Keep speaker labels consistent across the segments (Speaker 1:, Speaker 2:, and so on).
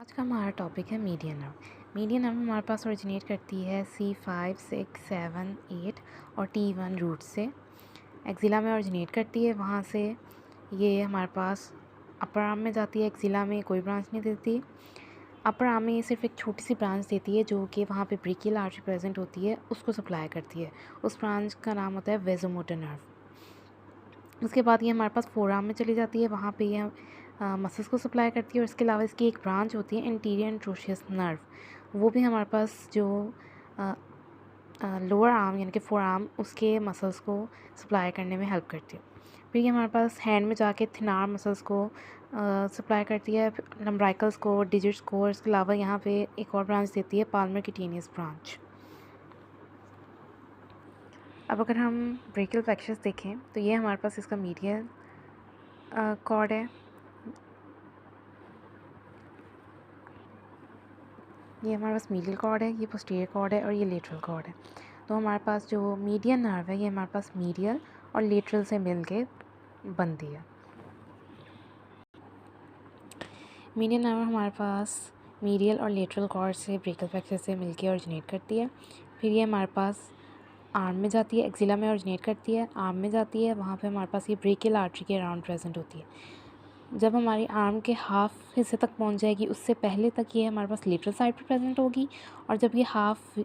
Speaker 1: आज का हमारा टॉपिक है मीडियन नर्व। मीडियन नर्व हमारे पास ओरिजिनेट करती है C5, 6, 7, 8 और T1 रूट से। एक्जिला में ओरिजिनेट करती है, वहाँ से ये हमारे पास अपर आर्म में जाती है। एक्जिला में कोई ब्रांच नहीं देती। अपर आर्म में ये सिर्फ एक छोटी सी ब्रांच देती है जो कि वहाँ पे ब्रेकियल आर्टरी प्रेजेंट होती है, उसको सप्लाई करती है। उस ब्रांच का नाम होता है वेसोमोटर नर्व। उसके बाद ये हमारे पास फोर आर्म में चली जाती है, वहाँ पे ये मसल्स को सप्लाई करती है। और इसके अलावा इसकी एक ब्रांच होती है इंटीरियर एंट्रोशियस नर्व, वो भी हमारे पास जो लोअर आर्म यानी कि फोर आर्म उसके मसल्स को सप्लाई करने में हेल्प करती है। फिर ये हमारे पास हैंड में जाके थिनार मसल्स को सप्लाई करती है, लम्ब्राइकल्स को, डिजिट्स को। और इसके अलावा यहाँ पे एक और ब्रांच देती है पाल्मर क्यूटेनियस ब्रांच। अब अगर हम ब्रेकियल प्लेक्सस देखें तो ये हमारे पास इसका मीडियल कॉर्ड है, ये हमारे पास मीडियल कॉर्ड है, ये पोस्टीरियर कॉर्ड है और ये लेटरल कॉर्ड है। तो हमारे पास जो मीडियन नर्व है ये हमारे पास मीडियल और लेटरल से मिल के बनती है। मीडियन नर्व हमारे पास मीडियल और लेटरल कॉर्ड से ब्रेकियल प्लेक्सस से मिल के ओरिजिनेट करती है। फिर ये हमारे पास आर्म में जाती है, एक्जिला में ओरिजिनेट करती है, आर्म में जाती है, वहाँ पे हमारे पास ये ब्रेकियल आर्टरी के अराउंड प्रेजेंट होती है। जब हमारी आर्म के हाफ हिस्से तक पहुँच जाएगी उससे पहले तक ये हमारे पास लेटरल साइड पर प्रेजेंट होगी, और जब ये हाफ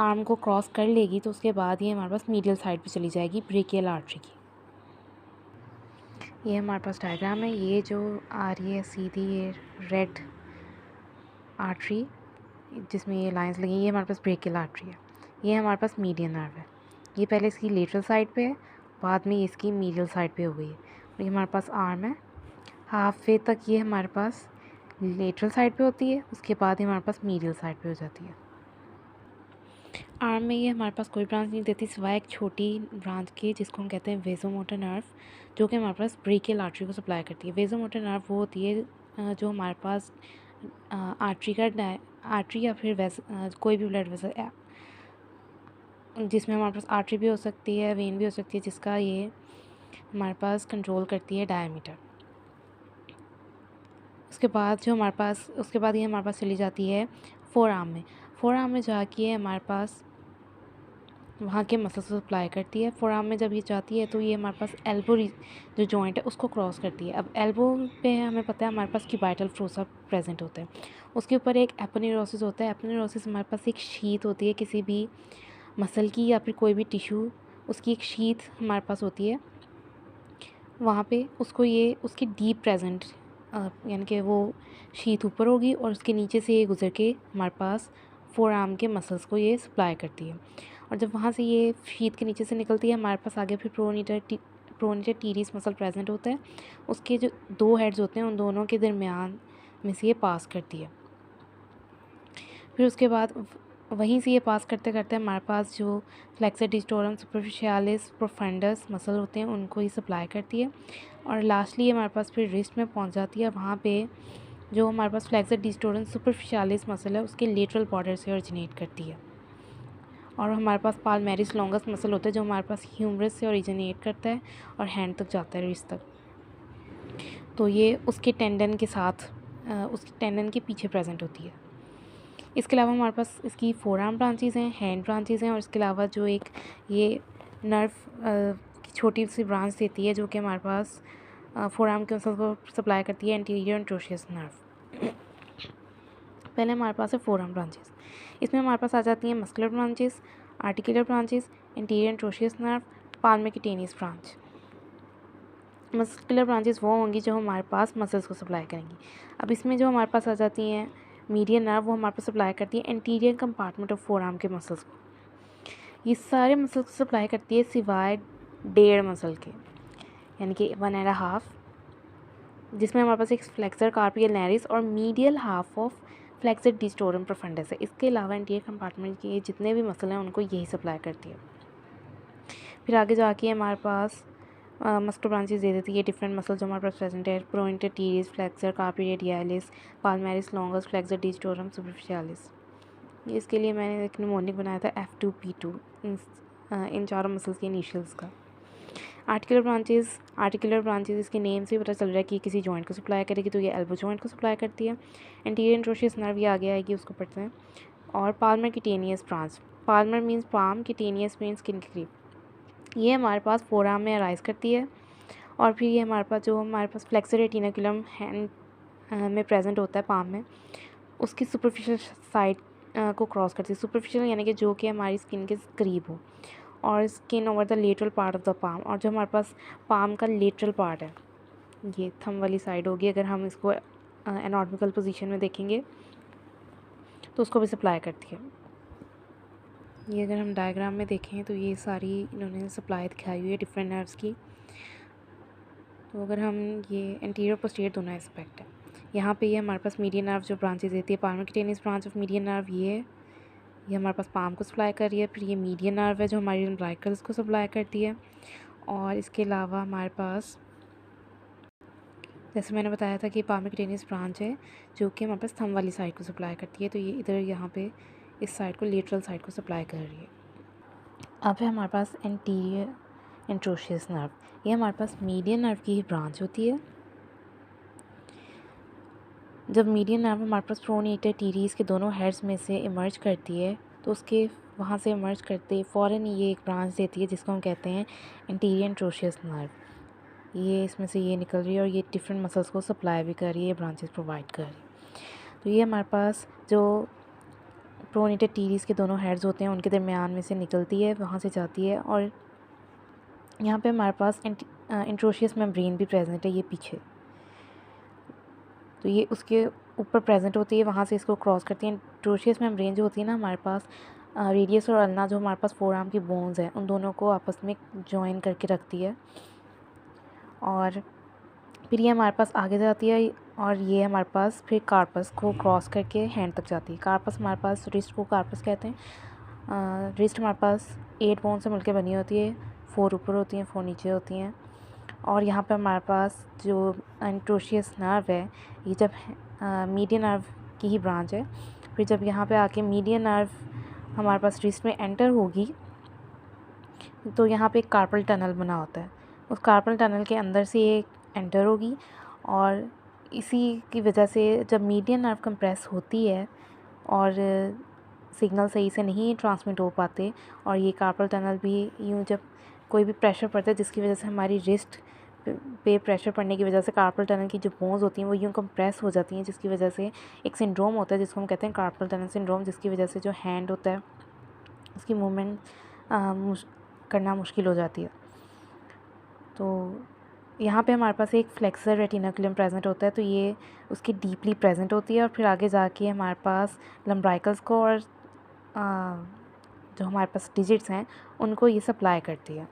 Speaker 1: आर्म को क्रॉस कर लेगी तो उसके बाद ये हमारे पास मीडियल साइड पे चली जाएगी ब्रेकियल आर्टरी की। ये हमारे पास डायग्राम है, ये जो आ रही है सीधी ये रेड आर्टरी जिसमें ये लाइंस लगी ये हमारे पास ब्रेकियल आर्टरी है। ये हमारे पास मीडियन नर्व है, ये पहले इसकी लेटरल साइड पे है, बाद में इसकी मीडियल साइड पे हो गई है। और ये हमारे पास आर्म है, हाफ वे तक ये हमारे पास लेटरल साइड पे होती है, उसके बाद ये हमारे पास मीडियल साइड पे हो जाती है। आर्म में ये हमारे पास कोई ब्रांच नहीं देती सिवाय एक छोटी ब्रांच की जिसको हम कहते हैं वेसोमोटर नर्व, जो कि हमारे पास ब्रेकियल आर्टरी को सप्लाई करती है। वेसोमोटर नर्व वो होती है जो हमारे पास आर्टरी का आर्टरी या फिर कोई भी ब्लड वेसल जिसमें हमारे पास आर्टरी भी हो सकती है, वेन भी हो सकती है, जिसका ये हमारे पास कंट्रोल करती है डायमीटर। उसके बाद ये हमारे पास चली जाती है फोर आर्म में। फोर आर्म में जाके हमारे पास वहाँ के मसल्स को सप्लाई करती है। फोर आर्म में जब ये जाती है तो ये हमारे पास एल्बो जो जॉइंट है उसको क्रॉस करती है। अब एल्बो पे हमें पता है हमारे पास क्यूबाइटल फोसा प्रेजेंट होता है, उसके ऊपर एक एपोनेरोसिस होता है। एपोनेरोसिस हमारे पास एक शीथ होती है किसी भी मसल की या फिर कोई भी टिश्यू, उसकी एक शीथ हमारे पास होती है। वहाँ पे उसको ये उसकी डीप प्रेजेंट यानी कि वो शीथ ऊपर होगी और उसके नीचे से ये गुजर के हमारे पास फोर आर्म के मसल्स को ये सप्लाई करती है। और जब वहाँ से ये शीथ के नीचे से निकलती है हमारे पास आगे फिर प्रोनीटर टीरिस मसल प्रेजेंट होता है, उसके जो दो हेड्स होते हैं उन दोनों के दरमियान में से ये पास करती है। फिर उसके बाद वहीं से ये पास करते करते हमारे पास जो फ्लेक्सर डिस्टोरम सुपरफिशियालिस प्रोफंडस मसल होते हैं उनको ही सप्लाई करती है। और लास्टली ये हमारे पास फिर रिस्ट में पहुंच जाती है, वहाँ पे जो हमारे पास फ्लेक्सर डिस्टोरम सुपरफिशियालिस मसल है उसके लेटरल बॉर्डर से ओरिजिनेट करती है। और हमारे पास पाल्मेरिस लॉन्गस मसल होता है जो हमारे पास ह्यूमरस से ओरिजिनेट करता है और हैंड तक जाता है, रिस्ट तक। तो ये उसके टेंडन के साथ उसके टेंडन के पीछे प्रेजेंट होती है। इसके अलावा हमारे पास इसकी फोर आर्म ब्रांचेज़ हैं, हैंड ब्रांचेज़ हैं, और इसके अलावा जो एक ये नर्व की छोटी सी ब्रांच देती है जो कि हमारे पास फोर आर्म के मसल्स को सप्लाई करती है, एंटीरियर एंट्रोशियस नर्व। पहले हमारे पास है फोर आर्म ब्रांचेस, इसमें हमारे पास आ जाती हैं muscular branches, articular branches, anterior interosseous nerve, palmar cutaneous branch. Muscular branches वो होंगी जो हमारे पास मसल्स को सप्लाई करेंगी। अब इसमें जो हमारे पास आ जाती हैं मीडियन नर्व, वो हमारे पास सप्लाई करती है anterior compartment of four arm के मसल्स को। ये सारे मसल्स को सप्लाई करती है सिवाय 1.5 मसल के, यानी कि 1.5, जिसमें हमारे पास एक फ्लेक्सर कार्पी अल्नरिस और medial half of flexor digitorum profundus है। इसके अलावा एंटीरियर कंपार्टमेंट के जितने भी मसल हैं उनको यही सप्लाई करती है। फिर आगे जाके हमारे पास मस्कुलर ब्रांचेस दे देती है डिफरेंट मसल जो हमारे पास प्रेजेंट है, प्रोइंटर teres, flexor कार्पी radialis, पाल्मेरिस longus, flexor डिस्टोरम सुपरफिशियालिस। इसके लिए मैंने एक निमोनिक बनाया था F2P2 इन चारों मसल्स के इनिशियल्स का। आर्टिकुलर ब्रांचेस इसके नेम से पता चल रहा है कि किसी जॉइंट को सप्लाई करेगी, तो ये एल्बो जॉइंट को सप्लाई करती है। एंटीरियर एंट्रोशियस नर्व ये आगे आएगी, उसको पढ़ते हैं। और Palmer cutaneous branch, Palmer means palm, cutaneous means skin के करीब, ये हमारे पास फोरआर्म में अराइज करती है। और फिर ये हमारे पास फ्लेक्सर रेटिनाकुलम हैंड में प्रेजेंट होता है, पाम में, उसकी सुपरफिशियल साइड को क्रॉस करती है। सुपरफिशियल यानी कि जो कि हमारी स्किन के करीब हो, और skin over the lateral part of the palm, और जो हमारे पास पाम का लेटरल पार्ट है, ये थंब वाली साइड होगी। अगर हम इसको एनाटॉमिकल पोजीशन में देखेंगे तो उसको भी सप्लाई करती है। ये अगर हम डायग्राम में देखें तो ये सारी इन्होंने सप्लाई दिखाई हुई है डिफरेंट नर्व्स की। तो अगर हम ये एंटीरियर पोस्टीरियर दोनों एस्पेक्ट है, यहाँ पे ये हमारे पास मीडियन नर्व जो ब्रांचेज देती है, Palmer cutaneous branch of median nerve, ये हमारे पास पाम को सप्लाई कर रही है। फिर ये मीडियन नर्व है जो हमारी अम्बिलिकल्स को सप्लाई करती है। और इसके अलावा हमारे पास, जैसे मैंने बताया था कि पाल्मर क्यूटेनियस ब्रांच है जो कि हमारे पास थंब वाली साइड को सप्लाई करती है, तो ये इधर यहाँ पे इस साइड को, लेटरल साइड को सप्लाई कर रही है। अब है हमारे पास एंटीरियर एंट्रोशियस नर्व, ये हमारे पास मीडियन नर्व की ही ब्रांच होती है। जब मीडियन नर्व हमारे पास प्रोनिएटर टीरीज़ के दोनों हेड्स में से इमर्ज करती है, तो उसके वहाँ से इमर्ज करते फ़ौरन ये एक ब्रांच देती है जिसको हम कहते हैं एंटीरियर एंट्रोशियस नर्व। ये इसमें से ये निकल रही है और ये डिफरेंट मसल्स को सप्लाई भी कर रही है, ये ब्रांचेस प्रोवाइड कर रही है। तो ये हमारे पास जो प्रोनिएटर टीरीज़ के दोनों हेड्स होते हैं उनके दरमियान में से निकलती है, वहाँ से जाती है। और यहाँ पे हमारे पास एंट्रोशियस मेम्ब्रेन भी प्रेजेंट है, ये पीछे, तो ये उसके ऊपर प्रेजेंट होती है, वहाँ से इसको क्रॉस करती है। एंट्रोशियस मेम्ब्रेन जो होती है ना हमारे पास, रेडियस और अल्ना जो हमारे पास फोरआर्म की बोन्स हैं, उन दोनों को आपस में जॉइन करके रखती है। और फिर ये हमारे पास आगे जाती है, और ये हमारे पास फिर कार्पस को क्रॉस करके हैंड तक जाती है। कार्पस हमारे पास, रिस्ट को कार्पस कहते हैं। रिस्ट हमारे पास 8 बोन से मिलकर बनी होती है, 4 ऊपर होती हैं, 4 नीचे होती हैं। और यहाँ पे हमारे पास जो एंट्रोशियस नर्व है, ये जब मीडियन नर्व की ही ब्रांच है, फिर जब यहाँ पे आके मीडियन नर्व हमारे पास रिस्ट में एंटर होगी, तो यहाँ पे एक कार्पल टनल बना होता है, उस कार्पल टनल के अंदर से ये एंटर होगी। और इसी की वजह से जब मीडियन नर्व कंप्रेस होती है और सिग्नल सही से नहीं ट्रांसमिट हो पाते, और ये कार्पल टनल भी यूँ जब कोई भी प्रेशर पड़ता है जिसकी वजह से हमारी रिस्ट पे प्रेशर पड़ने की वजह से कार्पल टनल की जो बोन्स होती हैं वो यूँ कंप्रेस हो जाती हैं, जिसकी वजह से एक सिंड्रोम होता है जिसको हम कहते हैं कार्पल टनल सिंड्रोम, जिसकी वजह से जो हैंड होता है उसकी मूवमेंट करना मुश्किल हो जाती है। तो यहाँ पे हमारे पास एक फ्लेक्सर रेटिनाकुलम प्रेजेंट होता है, तो ये उसकी डीपली प्रेजेंट होती है। और फिर आगे जाके हमारे पास लम्ब्राइकल्स को और जो हमारे पास डिजिट्स हैं उनको ये सप्लाई करती है।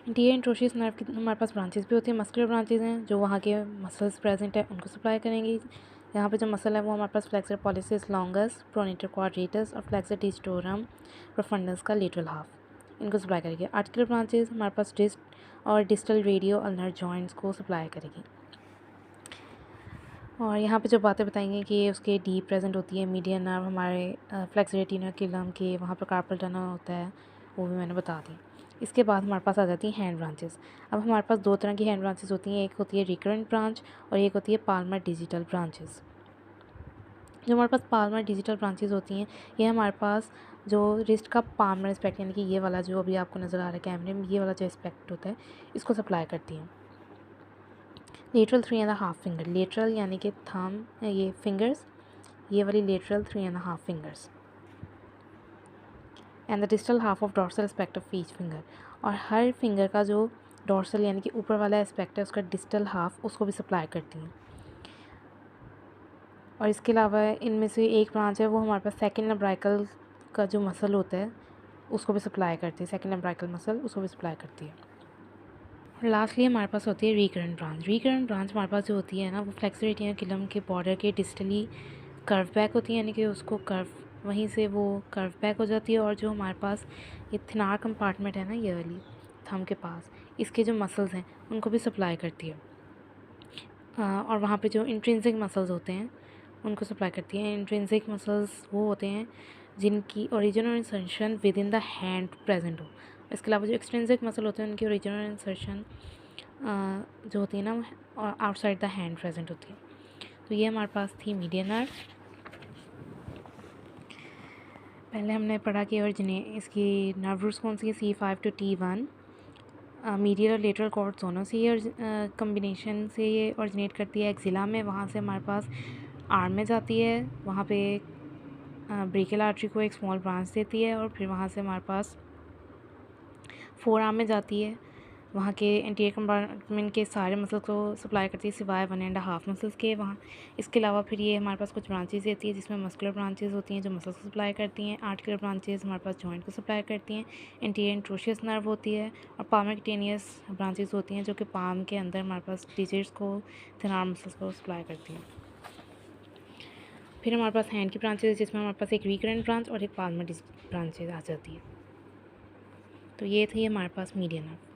Speaker 1: एंटीरियर एंट्रोशियस नर्व की हमारे पास ब्रांचेस भी होती हैं, मस्कुलर ब्रांचेस हैं जो वहाँ के मसल्स प्रेजेंट है उनको सप्लाई करेंगी। यहाँ पे जो मसल है वो हमारे पास flexor pollicis longus, pronator quadratus और फ्लेक्सर डिस्टोरम प्रोफंडस का लेटरल हाफ, इनको सप्लाई करेगी। आर्टिकुलर ब्रांचेस हमारे पास डिस्ट और डिस्टल रेडियो अल्नर जॉइंट्स को सप्लाई करेगी। और यहाँ पे जो बातें बताएंगे कि उसके डीप प्रेजेंट होती है, मीडियन नर्व हमारे फ्लेक्सर रेटिनाकुलम के वहाँ पर कार्पल टनल होता है, वो भी मैंने बता दी। इसके बाद हमारे पास आ जाती हैं हैंड ब्रांचेस। अब हमारे पास 2 तरह की हैंड ब्रांचेस होती हैं, एक होती है रिकरेंट ब्रांच और एक होती है पाल्मर डिजिटल ब्रांचेस। जो हमारे पास पाल्मर डिजिटल ब्रांचेस होती हैं, ये हमारे पास जो रिस्ट का पाल्मर एस्पेक्ट यानी कि ये वाला जो अभी आपको नज़र आ रहा है कैमरे में, ये वाला जो एस्पेक्ट होता है इसको सप्लाई करती हैं। लेटरल 3.5 फिंगर, लेटरल यानी कि थंब, ये फिंगर्स, ये वाली lateral 3.5 fingers and the distal half of dorsal aspect of each finger, और हर फिंगर का जो डॉर्सल यानी कि ऊपर वाला एस्पेक्ट है उसका डिस्टल हाफ उसको भी सप्लाई करती हैं। और इसके अलावा इनमें से एक ब्रांच है वो हमारे पास सेकंड लम्ब्राइकल का जो मसल होता है उसको भी सप्लाई करती है, सेकंड लम्ब्राइकल मसल उसको भी सप्लाई करती है। और लास्टली हमारे पास होती है रिकरेंट ब्रांच। रिकरेंट ब्रांच हमारे पास जो होती है ना, वो फ्लेक्सर रेटिनाकुलम के बॉर्डर के डिस्टली कर्व बैक होती है, यानी कि उसको कर्व वहीं से वो कर्व बैक हो जाती है। और जो हमारे पास ये थिनार कंपार्टमेंट है ना, ये वाली थंब के पास, इसके जो मसल्स हैं उनको भी सप्लाई करती है। और वहाँ पे जो इंट्रिंसिक मसल्स होते हैं उनको सप्लाई करती है। इंट्रिंसिक मसल्स वो होते हैं जिनकी ओरिजिन और insertion with in the hand present हो। इसके अलावा जो एक्सट्रिंसिक मसल होते हैं उनकी ओरिजिनल इंसर्शन जो होती है ना और आउटसाइड द हैंड प्रेजेंट होती है। तो ये हमारे पास थी मीडियन नर्व। पहले हमने पढ़ा कि इसकी नर्व रूट्स कौन सी है, C5 to T1। मीडियल और लेटरल कॉर्ड दोनों से ये कम्बिनेशन से ये ऑरिजिनेट करती है एक्सिला में। वहाँ से हमारे पास आर्म में जाती है, वहाँ पे ब्रेकियल आर्टरी को एक स्मॉल ब्रांच देती है और फिर वहाँ से हमारे पास फोर आर्म में जाती है, वहाँ के एंटीरियर कंपार्टमेंट के सारे मसल्स को सप्लाई करती है सिवाय 1.5 मसल्स के। वहाँ इसके अलावा फिर ये हमारे पास कुछ ब्रांचेस देती है जिसमें मस्कुलर ब्रांचेस होती हैं जो मसल्स को सप्लाई करती हैं, आर्टिकुलर ब्रांचेस हमारे पास जॉइंट को सप्लाई करती हैं, एंटीरियर इंट्रोशियस नर्व होती है और पामोक्यूटेनियस ब्रांचेस होती हैं जो कि पाम के अंदर हमारे पास डिजिट्स को, थिन आर्म मसल्स को सप्लाई करती हैं। फिर हमारे पास हैंड की ब्रांचेस है जिसमें हमारे पास एक रिकरेंट ब्रांच और एक पाल्मर ब्रांचेज आ जाती है। तो ये थी हमारे पास मीडियन नर्व।